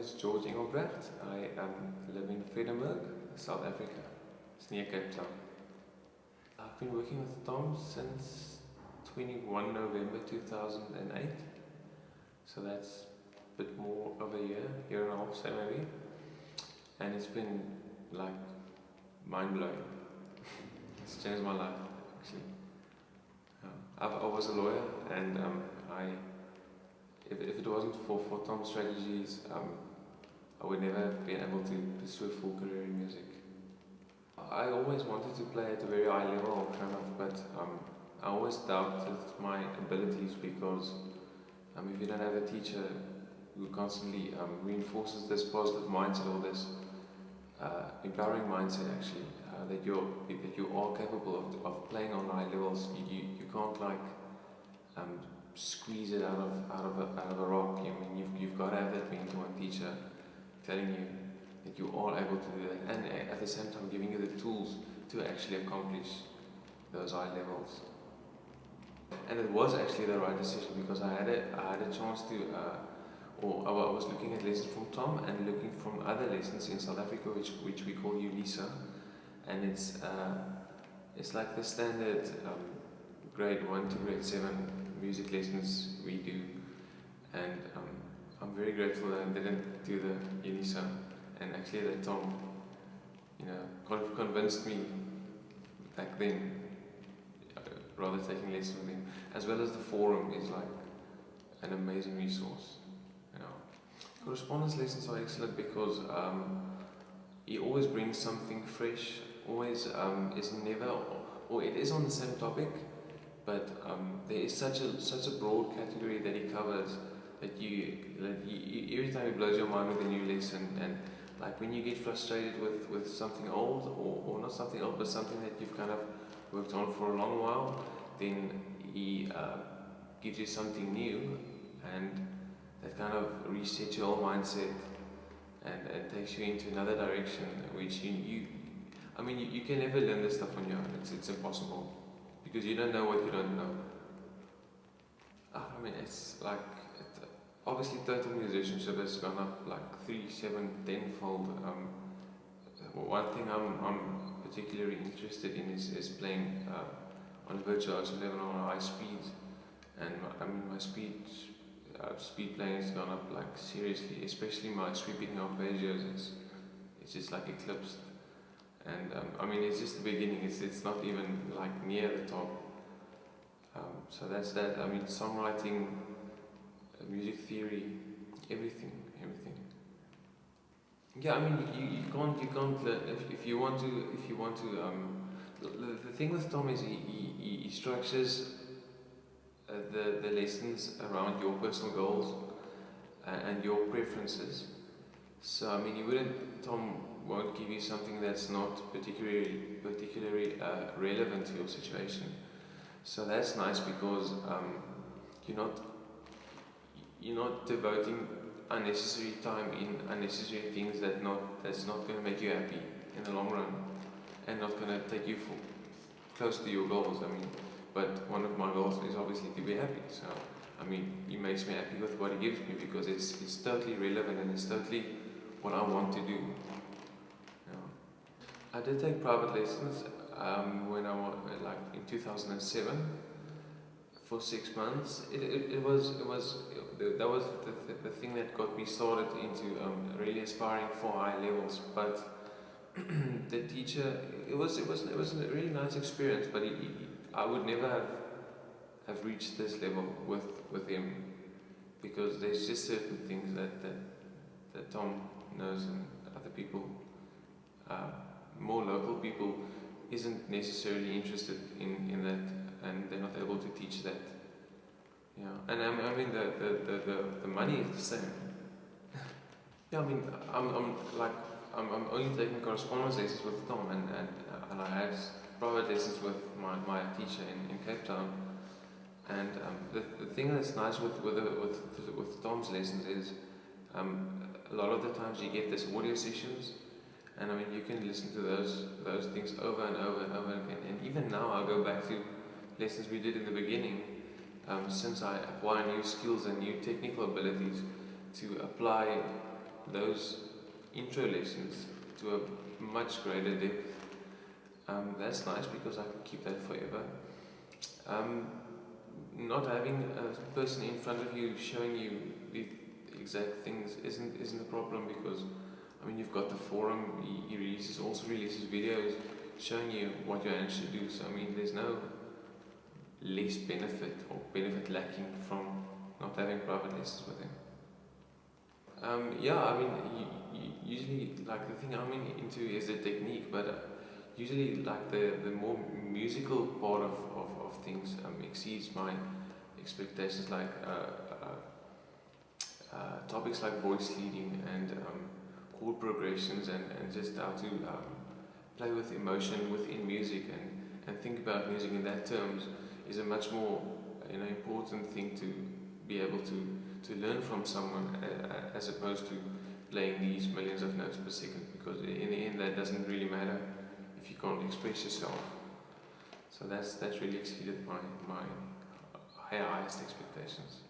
is George Engelbrecht. I live in Vredenburg, South Africa. It's near Cape Town. I've been working with Tom since 21 November 2008. So that's a bit more of a year and a half, say maybe. And it's been like mind-blowing. It's changed my life, actually. I was a lawyer, and if it wasn't for Tom's strategies, I would never have been able to pursue a full career in music. I always wanted to play at a very high level, but I always doubted my abilities because if you don't have a teacher who constantly reinforces this positive mindset or this empowering mindset, actually, that you are capable of playing on high levels, you can't like squeeze it out of a rock. I mean, you've got to have that mentor and teacher telling you that you are able to do that, and at the same time giving you the tools to actually accomplish those high levels. And it was actually the right decision because I had a chance to, or I was looking at lessons from Tom and looking from other lessons in South Africa, which we call ULISA, and it's like the standard grade 1 to grade 7 music lessons we do, and I'm very grateful that I didn't do the ULISA, and actually that Tom, convinced me back then, rather taking lessons with him, as well as the forum is like an amazing resource. Correspondence lessons are excellent because he always brings something fresh, always is never, or it is on the same topic, but there is such a broad category that he covers that every time it blows your mind with a new lesson. And like when you get frustrated with something old, or not something old, but something that you've kind of worked on for a long while, then he gives you something new, and that kind of resets your whole mindset and takes you into another direction, which you can never learn this stuff on your own. It's impossible because you don't know what you don't know. It's like obviously total musicianship has gone up like 3, 7, 10-fold. One thing I'm particularly interested in is playing on virtuoso level on high speed, and my speed playing has gone up like seriously, especially my sweeping arpeggios. It's just like eclipsed, and it's just the beginning. It's not even like near the top. So that's that. Songwriting, music theory, everything. Yeah, you can't learn if you want to. The thing with Tom is he structures the lessons around your personal goals and your preferences. So Tom won't give you something that's not particularly relevant to your situation. So that's nice because you're not devoting unnecessary time in unnecessary things that's not going to make you happy in the long run, and not going to take you close to your goals. But one of my goals is obviously to be happy. So he makes me happy with what he gives me because it's totally relevant and it's totally what I want to do. I did take private lessons when I was like in 2007 for 6 months. That was the thing that got me started into really aspiring for high levels. But the teacher, it was a really nice experience. But I would never have reached this level with him because there's just certain things that Tom knows and other people, more local people, isn't necessarily interested in that, and they're not able to teach that. And the money is the same. I'm only taking correspondence lessons with Tom, and I had private lessons with my teacher in Cape Town. And the thing that's nice with Tom's lessons is a lot of the times you get this audio sessions, and you can listen to those things over and over and over again. And even now I go back to lessons we did in the beginning, since I acquire new skills and new technical abilities to apply those intro lessons to a much greater depth. That's nice because I can keep that forever. Not having a person in front of you showing you the exact things isn't a problem, because I mean, you've got the forum. He also releases videos showing you what your hand should do. So I mean, there's no less benefit or benefit lacking from not having private lessons with him. Yeah, I mean, usually, like, the thing I'm into is the technique, but usually, like, the more musical part of things exceeds my expectations, like topics like voice leading and chord progressions, and just how to play with emotion within music and think about music in that terms is a much more important thing to be able to learn from someone, as opposed to playing these millions of notes per second, because in the end that doesn't really matter if you can't express yourself. So that's really exceeded my highest expectations.